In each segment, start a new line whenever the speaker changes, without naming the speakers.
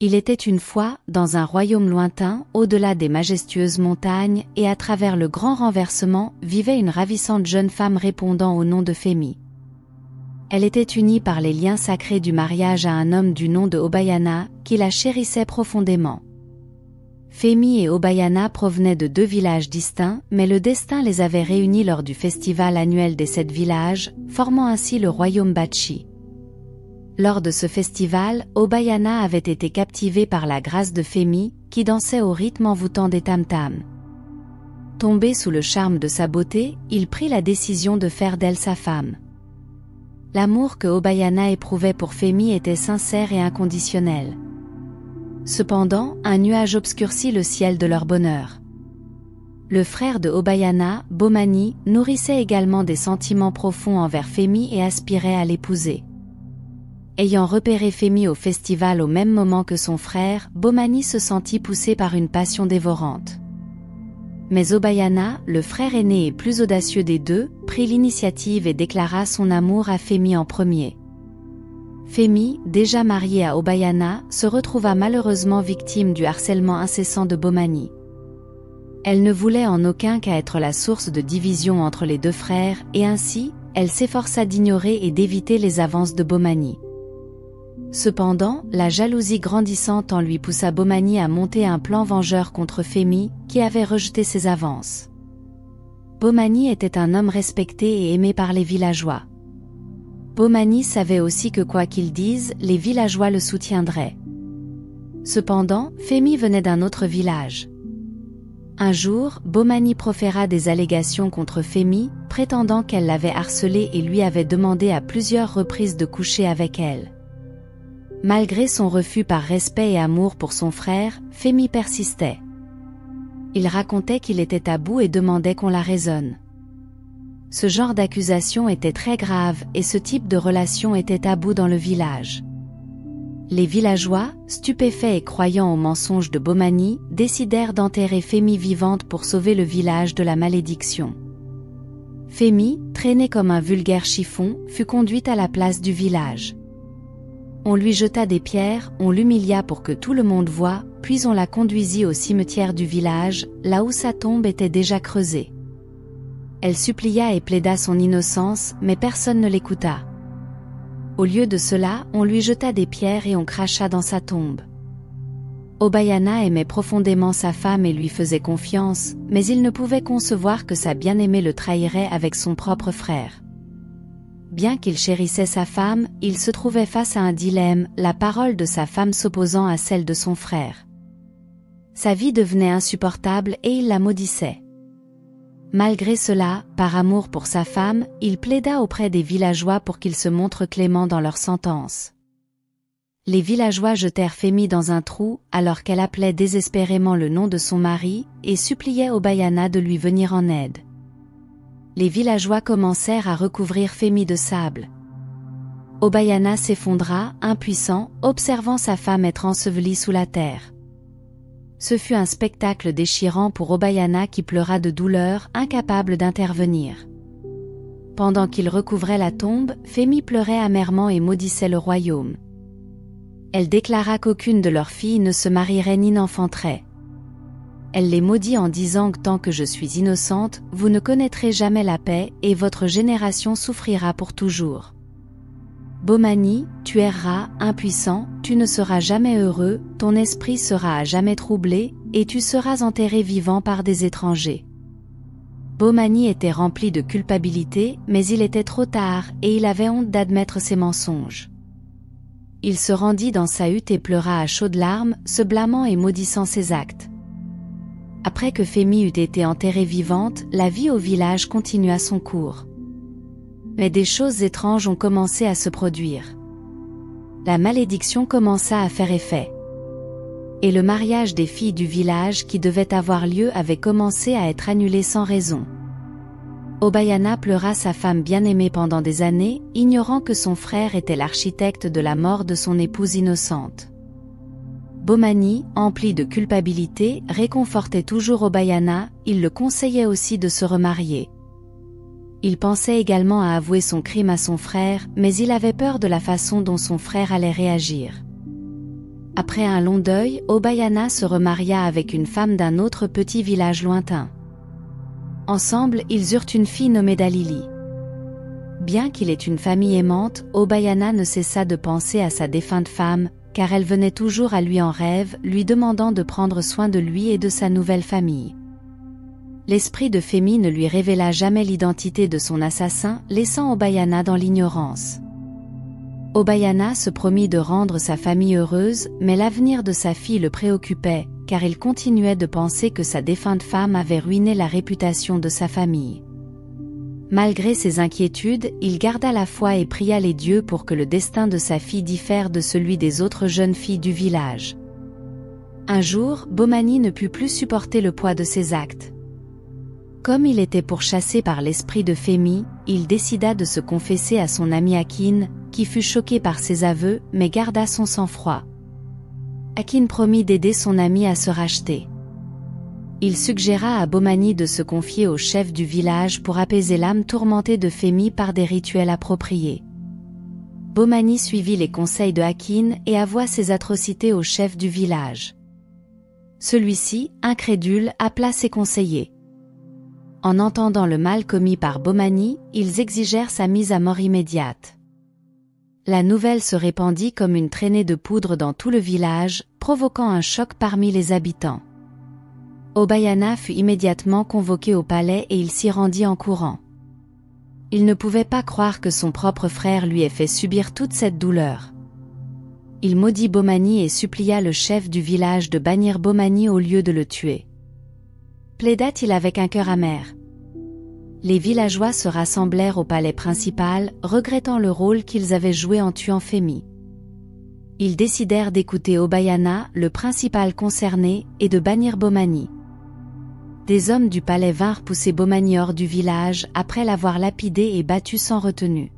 Il était une fois, dans un royaume lointain, au-delà des majestueuses montagnes, et à travers le grand renversement, vivait une ravissante jeune femme répondant au nom de Fémi. Elle était unie par les liens sacrés du mariage à un homme du nom de Obayana, qui la chérissait profondément. Fémi et Obayana provenaient de 2 villages distincts, mais le destin les avait réunis lors du festival annuel des 7 villages, formant ainsi le royaume Bachi. Lors de ce festival, Obayana avait été captivé par la grâce de Fémi, qui dansait au rythme envoûtant des tam-tams. Tombé sous le charme de sa beauté, il prit la décision de faire d'elle sa femme. L'amour que Obayana éprouvait pour Fémi était sincère et inconditionnel. Cependant, un nuage obscurcit le ciel de leur bonheur. Le frère de Obayana, Bomani, nourrissait également des sentiments profonds envers Fémi et aspirait à l'épouser. Ayant repéré Fémi au festival au même moment que son frère, Bomani se sentit poussé par une passion dévorante. Mais Obayana, le frère aîné et plus audacieux des deux, prit l'initiative et déclara son amour à Fémi en premier. Fémi, déjà mariée à Obayana, se retrouva malheureusement victime du harcèlement incessant de Bomani. Elle ne voulait en aucun cas être la source de division entre les 2 frères, et ainsi, elle s'efforça d'ignorer et d'éviter les avances de Bomani. Cependant, la jalousie grandissante en lui poussa Bomani à monter un plan vengeur contre Fémi, qui avait rejeté ses avances. Bomani était un homme respecté et aimé par les villageois. Bomani savait aussi que quoi qu'ils disent, les villageois le soutiendraient. Cependant, Fémi venait d'un autre village. Un jour, Bomani proféra des allégations contre Fémi, prétendant qu'elle l'avait harcelée et lui avait demandé à plusieurs reprises de coucher avec elle. Malgré son refus par respect et amour pour son frère, Fémi persistait. Il racontait qu'il était à bout et demandait qu'on la raisonne. Ce genre d'accusation était très grave et ce type de relation était tabou dans le village. Les villageois, stupéfaits et croyant aux mensonges de Bomani, décidèrent d'enterrer Fémi vivante pour sauver le village de la malédiction. Fémi, traînée comme un vulgaire chiffon, fut conduite à la place du village. On lui jeta des pierres, on l'humilia pour que tout le monde voie, puis on la conduisit au cimetière du village, là où sa tombe était déjà creusée. Elle supplia et plaida son innocence, mais personne ne l'écouta. Au lieu de cela, on lui jeta des pierres et on cracha dans sa tombe. Obayana aimait profondément sa femme et lui faisait confiance, mais il ne pouvait concevoir que sa bien-aimée le trahirait avec son propre frère. Bien qu'il chérissait sa femme, il se trouvait face à un dilemme, la parole de sa femme s'opposant à celle de son frère. Sa vie devenait insupportable et il la maudissait. Malgré cela, par amour pour sa femme, il plaida auprès des villageois pour qu'ils se montrent cléments dans leur sentence. Les villageois jetèrent Fémi dans un trou, alors qu'elle appelait désespérément le nom de son mari, et suppliait Obayana de lui venir en aide. Les villageois commencèrent à recouvrir Fémi de sable. Obayana s'effondra, impuissant, observant sa femme être ensevelie sous la terre. Ce fut un spectacle déchirant pour Obayana qui pleura de douleur, incapable d'intervenir. Pendant qu'il recouvrait la tombe, Fémi pleurait amèrement et maudissait le royaume. Elle déclara qu'aucune de leurs filles ne se marierait ni n'enfanterait. Elle les maudit en disant que tant que je suis innocente, vous ne connaîtrez jamais la paix et votre génération souffrira pour toujours. Bomani, tu erreras, impuissant, tu ne seras jamais heureux, ton esprit sera à jamais troublé, et tu seras enterré vivant par des étrangers. Bomani était rempli de culpabilité, mais il était trop tard, et il avait honte d'admettre ses mensonges. Il se rendit dans sa hutte et pleura à chaudes larmes, se blâmant et maudissant ses actes. Après que Fémi eut été enterrée vivante, la vie au village continua son cours. Mais des choses étranges ont commencé à se produire. La malédiction commença à faire effet. Et le mariage des filles du village qui devait avoir lieu avait commencé à être annulé sans raison. Obayana pleura sa femme bien-aimée pendant des années, ignorant que son frère était l'architecte de la mort de son épouse innocente. Bomani, empli de culpabilité, réconfortait toujours Obayana, il le conseillait aussi de se remarier. Il pensait également à avouer son crime à son frère, mais il avait peur de la façon dont son frère allait réagir. Après un long deuil, Obayana se remaria avec une femme d'un autre petit village lointain. Ensemble, ils eurent une fille nommée Dalili. Bien qu'il ait une famille aimante, Obayana ne cessa de penser à sa défunte femme, car elle venait toujours à lui en rêve, lui demandant de prendre soin de lui et de sa nouvelle famille. L'esprit de Femi ne lui révéla jamais l'identité de son assassin, laissant Obayana dans l'ignorance. Obayana se promit de rendre sa famille heureuse, mais l'avenir de sa fille le préoccupait, car il continuait de penser que sa défunte femme avait ruiné la réputation de sa famille. Malgré ses inquiétudes, il garda la foi et pria les dieux pour que le destin de sa fille diffère de celui des autres jeunes filles du village. Un jour, Bomani ne put plus supporter le poids de ses actes. Comme il était pourchassé par l'esprit de Femi, il décida de se confesser à son ami Akin, qui fut choqué par ses aveux, mais garda son sang-froid. Akin promit d'aider son ami à se racheter. Il suggéra à Bomani de se confier au chef du village pour apaiser l'âme tourmentée de Femi par des rituels appropriés. Bomani suivit les conseils de Akin et avoua ses atrocités au chef du village. Celui-ci, incrédule, appela ses conseillers. En entendant le mal commis par Bomani, ils exigèrent sa mise à mort immédiate. La nouvelle se répandit comme une traînée de poudre dans tout le village, provoquant un choc parmi les habitants. Obayana fut immédiatement convoqué au palais et il s'y rendit en courant. Il ne pouvait pas croire que son propre frère lui ait fait subir toute cette douleur. Il maudit Bomani et supplia le chef du village de bannir Bomani au lieu de le tuer. Plaida-t-il avec un cœur amer. Les villageois se rassemblèrent au palais principal, regrettant le rôle qu'ils avaient joué en tuant Femi. Ils décidèrent d'écouter Obayana, le principal concerné, et de bannir Bomani. Des hommes du palais vinrent pousser Bomani hors du village après l'avoir lapidé et battu sans retenue.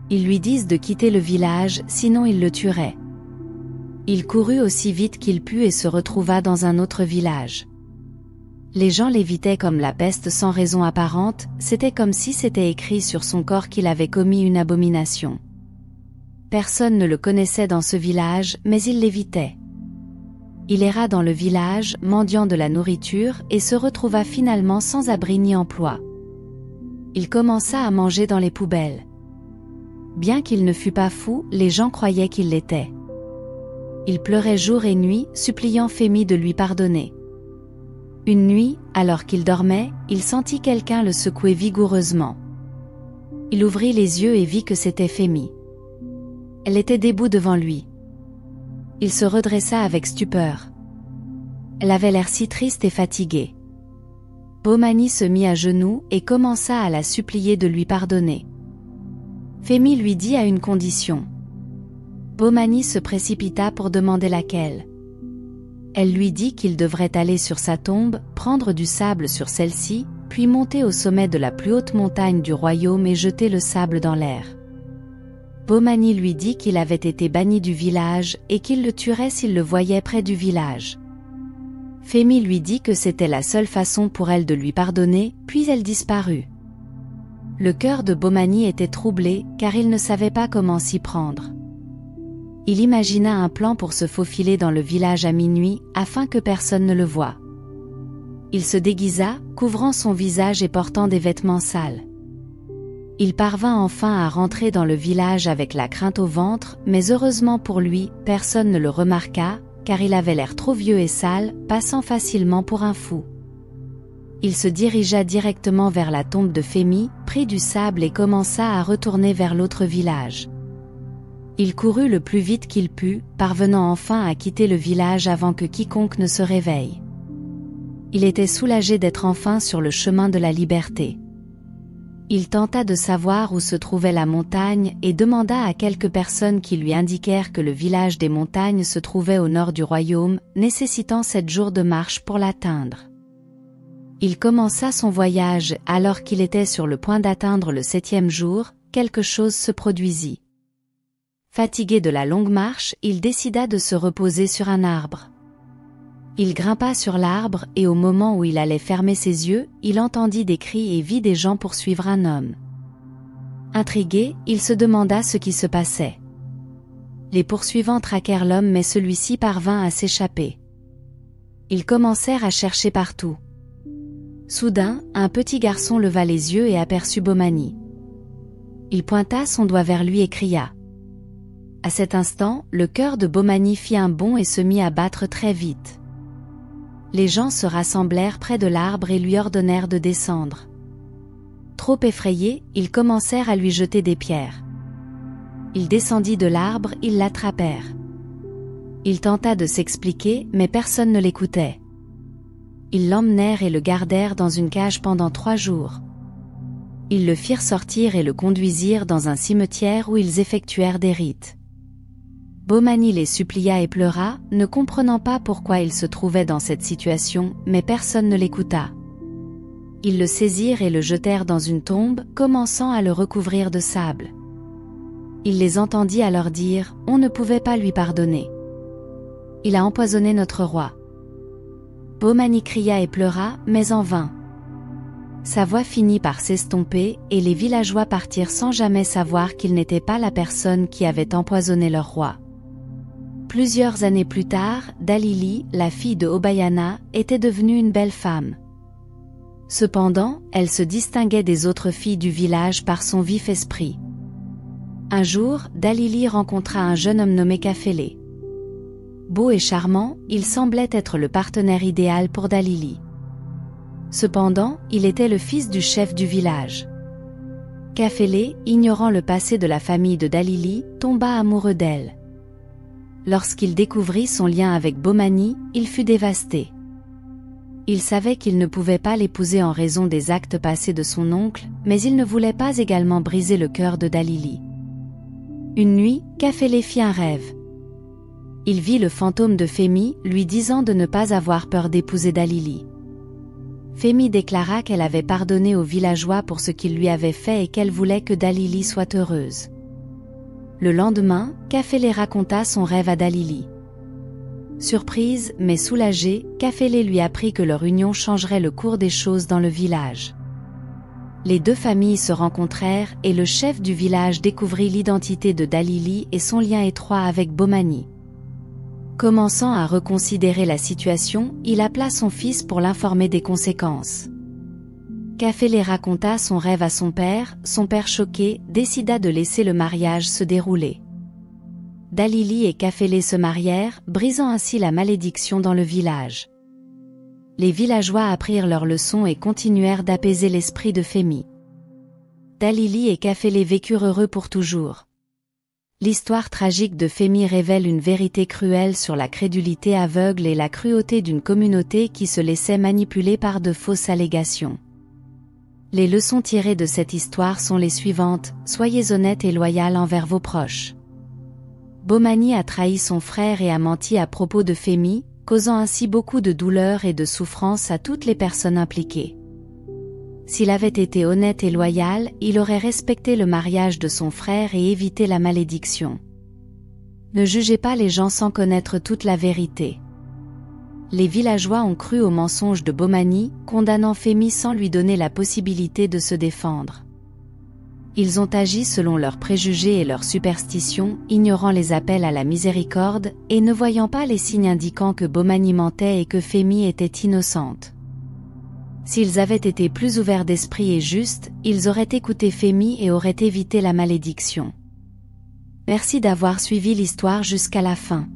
Ils lui disent de quitter le village, sinon ils le tueraient. Il courut aussi vite qu'il put et se retrouva dans un autre village. Les gens l'évitaient comme la peste sans raison apparente, c'était comme si c'était écrit sur son corps qu'il avait commis une abomination. Personne ne le connaissait dans ce village, mais il l'évitait. Il erra dans le village, mendiant de la nourriture, et se retrouva finalement sans abri ni emploi. Il commença à manger dans les poubelles. Bien qu'il ne fût pas fou, les gens croyaient qu'il l'était. Il pleurait jour et nuit, suppliant Femi de lui pardonner. Une nuit, alors qu'il dormait, il sentit quelqu'un le secouer vigoureusement. Il ouvrit les yeux et vit que c'était Femi. Elle était debout devant lui. Il se redressa avec stupeur. Elle avait l'air si triste et fatiguée. Bomani se mit à genoux et commença à la supplier de lui pardonner. Femi lui dit à une condition. Bomani se précipita pour demander laquelle. Elle lui dit qu'il devrait aller sur sa tombe, prendre du sable sur celle-ci, puis monter au sommet de la plus haute montagne du royaume et jeter le sable dans l'air. Bomani lui dit qu'il avait été banni du village et qu'il le tuerait s'il le voyait près du village. Femi lui dit que c'était la seule façon pour elle de lui pardonner, puis elle disparut. Le cœur de Bomani était troublé, car il ne savait pas comment s'y prendre. Il imagina un plan pour se faufiler dans le village à minuit, afin que personne ne le voie. Il se déguisa, couvrant son visage et portant des vêtements sales. Il parvint enfin à rentrer dans le village avec la crainte au ventre, mais heureusement pour lui, personne ne le remarqua, car il avait l'air trop vieux et sale, passant facilement pour un fou. Il se dirigea directement vers la tombe de Femi, prit du sable et commença à retourner vers l'autre village. Il courut le plus vite qu'il put, parvenant enfin à quitter le village avant que quiconque ne se réveille. Il était soulagé d'être enfin sur le chemin de la liberté. Il tenta de savoir où se trouvait la montagne et demanda à quelques personnes qui lui indiquèrent que le village des montagnes se trouvait au nord du royaume, nécessitant 7 jours de marche pour l'atteindre. Il commença son voyage, alors qu'il était sur le point d'atteindre le 7e jour, quelque chose se produisit. Fatigué de la longue marche, il décida de se reposer sur un arbre. Il grimpa sur l'arbre et au moment où il allait fermer ses yeux, il entendit des cris et vit des gens poursuivre un homme. Intrigué, il se demanda ce qui se passait. Les poursuivants traquèrent l'homme mais celui-ci parvint à s'échapper. Ils commencèrent à chercher partout. Soudain, un petit garçon leva les yeux et aperçut Bomani. Il pointa son doigt vers lui et cria. À cet instant, le cœur de Bomani fit un bond et se mit à battre très vite. Les gens se rassemblèrent près de l'arbre et lui ordonnèrent de descendre. Trop effrayés, ils commencèrent à lui jeter des pierres. Il descendit de l'arbre, ils l'attrapèrent. Il tenta de s'expliquer, mais personne ne l'écoutait. Ils l'emmenèrent et le gardèrent dans une cage pendant 3 jours. Ils le firent sortir et le conduisirent dans un cimetière où ils effectuèrent des rites. Bomani les supplia et pleura, ne comprenant pas pourquoi il se trouvait dans cette situation, mais personne ne l'écouta. Ils le saisirent et le jetèrent dans une tombe, commençant à le recouvrir de sable. Il les entendit alors dire, on ne pouvait pas lui pardonner. Il a empoisonné notre roi. Bomani cria et pleura, mais en vain. Sa voix finit par s'estomper, et les villageois partirent sans jamais savoir qu'il n'était pas la personne qui avait empoisonné leur roi. Plusieurs années plus tard, Dalili, la fille de Obayana, était devenue une belle femme. Cependant, elle se distinguait des autres filles du village par son vif esprit. Un jour, Dalili rencontra un jeune homme nommé Kafélé. Beau et charmant, il semblait être le partenaire idéal pour Dalili. Cependant, il était le fils du chef du village. Kafélé, ignorant le passé de la famille de Dalili, tomba amoureux d'elle. Lorsqu'il découvrit son lien avec Bomani, il fut dévasté. Il savait qu'il ne pouvait pas l'épouser en raison des actes passés de son oncle, mais il ne voulait pas également briser le cœur de Dalili. Une nuit, Kafélé fit un rêve. Il vit le fantôme de Fémi, lui disant de ne pas avoir peur d'épouser Dalili. Fémi déclara qu'elle avait pardonné aux villageois pour ce qu'ils lui avaient fait et qu'elle voulait que Dalili soit heureuse. Le lendemain, Kafélé raconta son rêve à Dalili. Surprise, mais soulagée, Kafélé lui apprit que leur union changerait le cours des choses dans le village. Les deux familles se rencontrèrent et le chef du village découvrit l'identité de Dalili et son lien étroit avec Bomani. Commençant à reconsidérer la situation, il appela son fils pour l'informer des conséquences. Kafélé raconta son rêve à son père choqué, décida de laisser le mariage se dérouler. Dalili et Kafélé se marièrent, brisant ainsi la malédiction dans le village. Les villageois apprirent leur leçon et continuèrent d'apaiser l'esprit de Fémi. Dalili et Kafélé vécurent heureux pour toujours. L'histoire tragique de Fémi révèle une vérité cruelle sur la crédulité aveugle et la cruauté d'une communauté qui se laissait manipuler par de fausses allégations. Les leçons tirées de cette histoire sont les suivantes: soyez honnêtes et loyal envers vos proches. Bomani a trahi son frère et a menti à propos de Fémi, causant ainsi beaucoup de douleur et de souffrance à toutes les personnes impliquées. S'il avait été honnête et loyal, il aurait respecté le mariage de son frère et évité la malédiction. Ne jugez pas les gens sans connaître toute la vérité. Les villageois ont cru au mensonge de Bomani, condamnant Fémi sans lui donner la possibilité de se défendre. Ils ont agi selon leurs préjugés et leurs superstitions, ignorant les appels à la miséricorde, et ne voyant pas les signes indiquant que Bomani mentait et que Fémi était innocente. S'ils avaient été plus ouverts d'esprit et justes, ils auraient écouté Fémi et auraient évité la malédiction. Merci d'avoir suivi l'histoire jusqu'à la fin.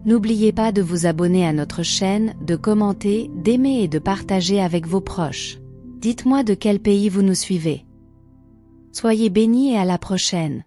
N'oubliez pas de vous abonner à notre chaîne, de commenter, d'aimer et de partager avec vos proches. Dites-moi de quel pays vous nous suivez. Soyez bénis et à la prochaine.